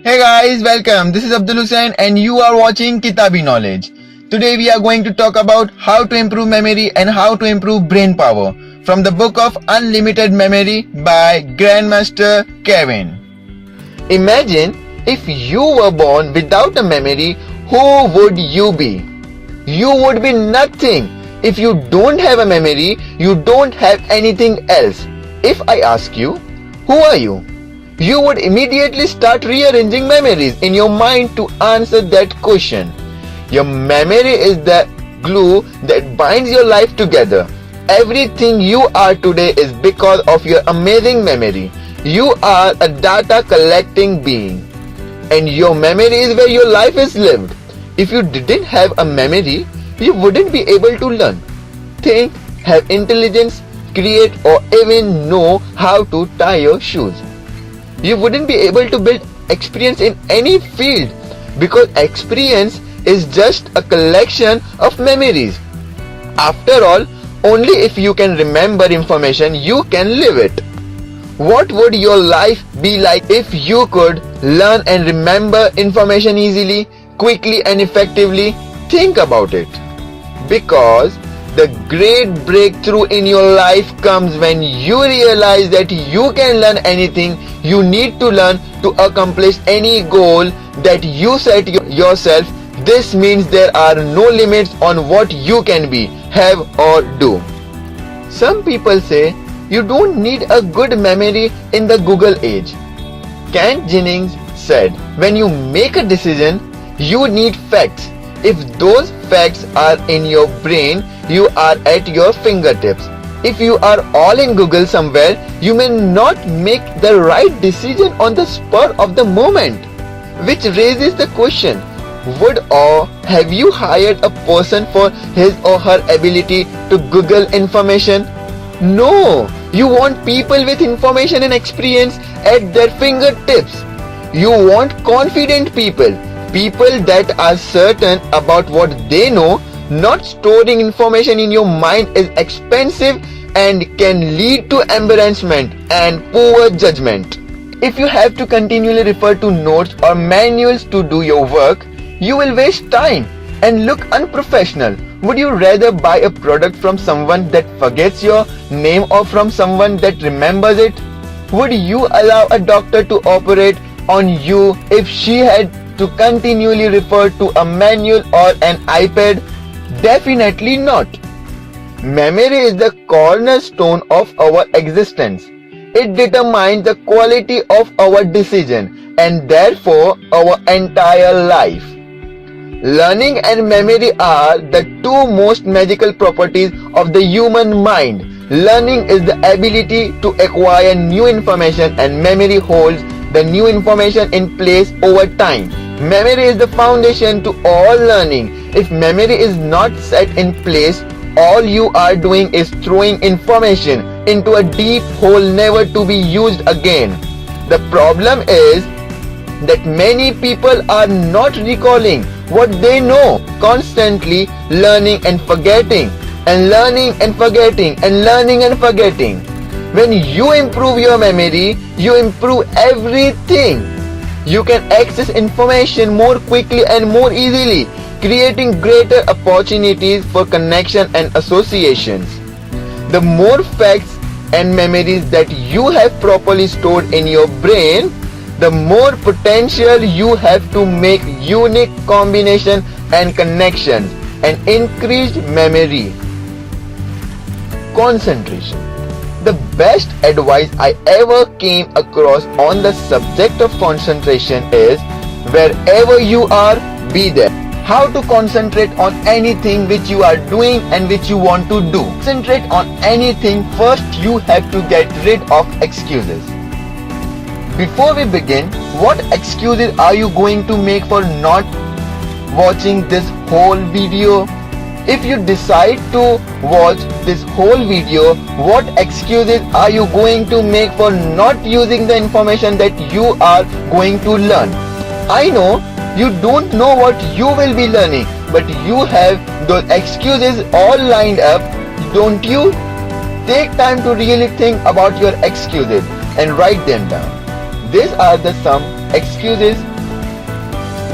Hey guys, welcome. This is Abdulhussain and you are watching Kitabi Knowledge. Today we are going to talk about how to improve memory and how to improve brain power from the book of Unlimited Memory by Grandmaster Kevin. Imagine if you were born without a memory, who would you be? You would be nothing. If you don't have a memory, you don't have anything else. If I ask you, who are you? You would immediately start rearranging memories in your mind to answer that question. Your memory is the glue that binds your life together. Everything you are today is because of your amazing memory. You are a data collecting being, and your memory is where your life is lived. If you didn't have a memory, you wouldn't be able to learn, think, have intelligence, create, or even know how to tie your shoes. You wouldn't be able to build experience in any field because experience is just a collection of memories. After all, only if you can remember information you can live it. What would your life be like if you could learn and remember information easily, quickly and effectively? Think about it. Because the great breakthrough in your life comes when you realize that you can learn anything you need to learn to accomplish any goal that you set yourself. This means there are no limits on what you can be, have or do. Some people say you don't need a good memory in the Google age. Kent Jennings said, when you make a decision, you need facts. If those facts are in your brain, you are at your fingertips. If you are all in Google somewhere, you may not make the right decision on the spur of the moment. Which raises the question, would or have you hired a person for his or her ability to Google information? No, you want people with information and experience at their fingertips. You want confident people. People that are certain about what they know. Not storing information in your mind is expensive and can lead to embarrassment and poor judgment. If you have to continually refer to notes or manuals to do your work, you will waste time and look unprofessional. Would you rather buy a product from someone that forgets your name or from someone that remembers it? Would you allow a doctor to operate on you if she had to continually refer to a manual or an iPad? Definitely not. Memory is the cornerstone of our existence. It determines the quality of our decision and therefore our entire life. Learning and memory are the two most magical properties of the human mind. Learning is the ability to acquire new information and memory holds the new information in place over time. Memory is the foundation to all learning. If memory is not set in place, all you are doing is throwing information into a deep hole never to be used again. The problem is that many people are not recalling what they know, constantly learning and forgetting, and learning and forgetting, and learning and forgetting. When you improve your memory, you improve everything. You can access information more quickly and more easily, creating greater opportunities for connection and associations. The more facts and memories that you have properly stored in your brain, the more potential you have to make unique combinations and connections and increased memory. Concentration. The best advice I ever came across on the subject of concentration is, wherever you are, be there. How to concentrate on anything which you are doing and which you want to do. Concentrate on anything, first you have to get rid of excuses. Before we begin, what excuses are you going to make for not watching this whole video? If you decide to watch this whole video, what excuses are you going to make for not using the information that you are going to learn? I know you don't know what you will be learning, but you have those excuses all lined up, don't you? Take time to really think about your excuses and write them down. These are the some excuses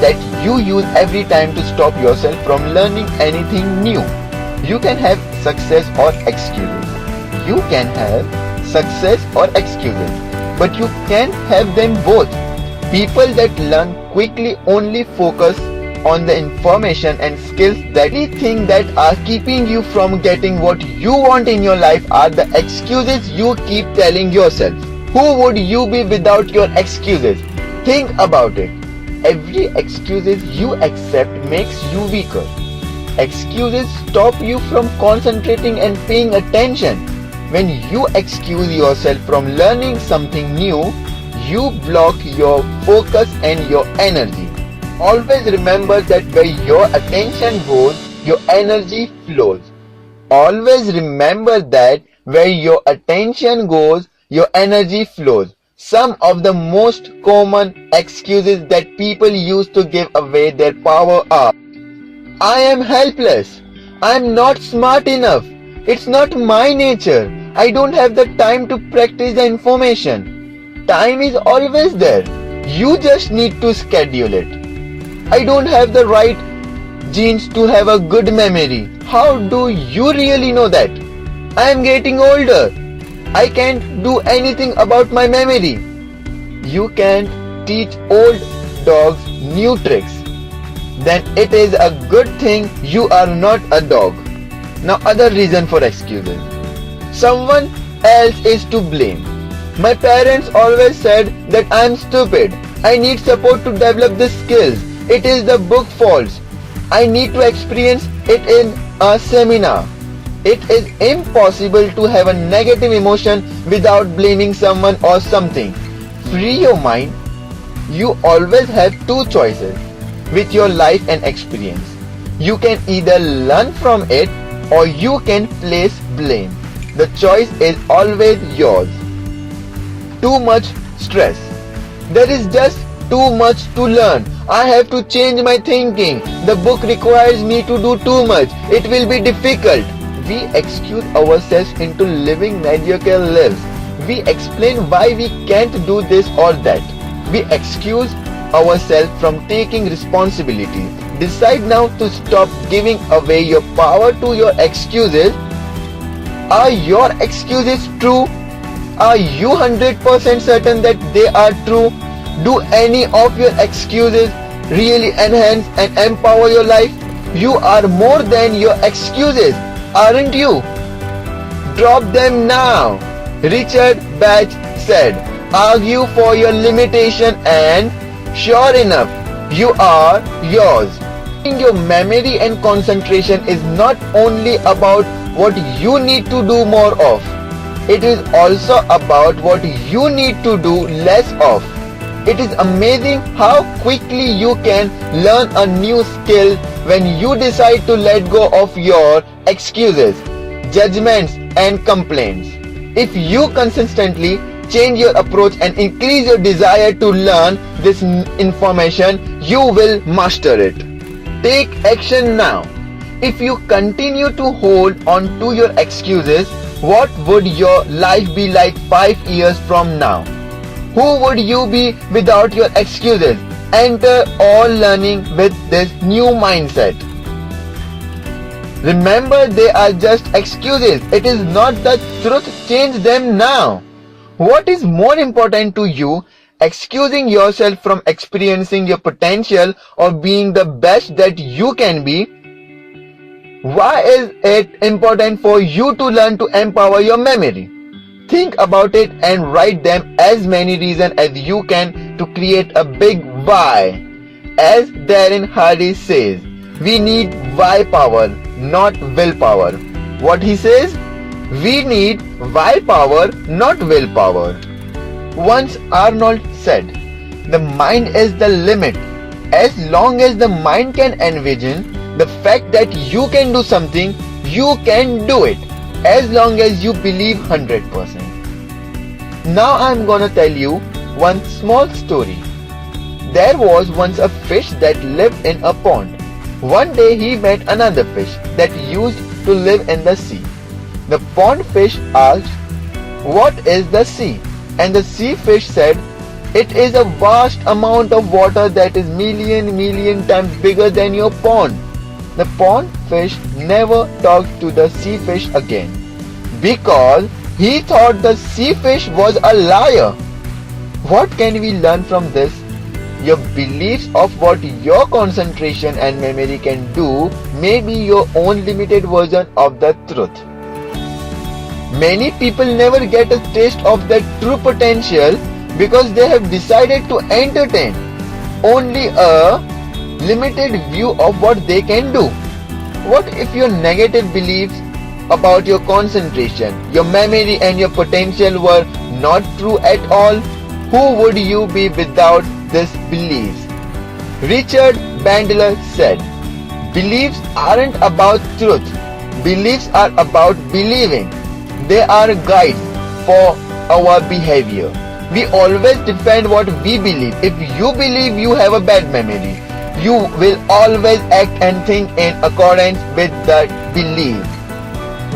that you use every time to stop yourself from learning anything new. You can have success or excuses. You can have success or excuses, but you can't have them both. People that learn quickly only focus on the information and skills that they think that are keeping you from getting what you want in your life are the excuses you keep telling yourself. Who would you be without your excuses? Think about it. Every excuses you accept makes you weaker. Excuses stop you from concentrating and paying attention. When you excuse yourself from learning something new, you block your focus and your energy. Always remember that where your attention goes, your energy flows. Always remember that where your attention goes, your energy flows. Some of the most common excuses that people use to give away their power are: I am helpless. I am not smart enough. It's not my nature. I don't have the time to practice the information. Time is always there. You just need to schedule it. I don't have the right genes to have a good memory. How do you really know that? I am getting older. I can't do anything about my memory. You can't teach old dogs new tricks. Then it is a good thing you are not a dog. Now, other reason for excuses. Someone else is to blame. My parents always said that I am stupid. I need support to develop the skills. It is the book faults. I need to experience it in a seminar. It is impossible to have a negative emotion without blaming someone or something. Free your mind. You always have two choices with your life and experience. You can either learn from it or you can place blame. The choice is always yours. Too much stress. There is just too much to learn. I have to change my thinking. The book requires me to do too much. It will be difficult. We excuse ourselves into living mediocre lives. We explain why we can't do this or that. We excuse ourselves from taking responsibility. Decide now to stop giving away your power to your excuses. Are your excuses true? Are you 100% certain that they are true? Do any of your excuses really enhance and empower your life? You are more than your excuses, aren't you? Drop them now. Richard Bach said, argue for your limitation and sure enough, you are yours. Your memory and concentration is not only about what you need to do more of. It is also about what you need to do less of. It is amazing how quickly you can learn a new skill when you decide to let go of your excuses, judgments, and complaints. If you consistently change your approach and increase your desire to learn this information, you will master it. Take action now. If you continue to hold on to your excuses, what would your life be like 5 years from now? Who would you be without your excuses? Enter all learning with this new mindset. Remember, they are just excuses. It is not the truth. Change them now. What is more important to you? Excusing yourself from experiencing your potential or being the best that you can be? Why is it important for you to learn to empower your memory? Think about it and write them as many reasons as you can to create a big why. As Darren Hardy says, we need why power, not willpower. What he says? We need why power, not willpower. Once Arnold said, the mind is the limit. As long as the mind can envision the fact that you can do something, you can do it. As long as you believe 100%. Now I'm gonna tell you one small story. There was once a fish that lived in a pond. One day he met another fish that used to live in the sea. The pond fish asked, "What is the sea?" And the sea fish said, It is a vast amount of water that is million times bigger than your pond. The pond fish never talked to the sea fish again because he thought the sea fish was a liar. What can we learn from this? Your beliefs of what your concentration and memory can do may be your own limited version of the truth. Many people never get a taste of their true potential because they have decided to entertain only a limited view of what they can do. What if your negative beliefs about your concentration, your memory and your potential were not true at all? Who would you be without these beliefs? Richard Bandler said, "Beliefs aren't about truth. Beliefs are about believing. They are guides for our behavior. We always defend what we believe. If you believe you have a bad memory, you will always act and think in accordance with that belief.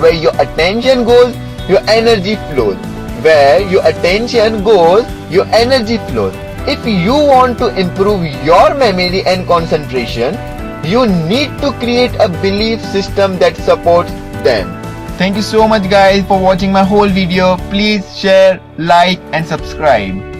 Where your attention goes, your energy flows. Where your attention goes, your energy flows. If you want to improve your memory and concentration, you need to create a belief system that supports them." Thank you so much guys for watching my whole video. Please share, like and subscribe.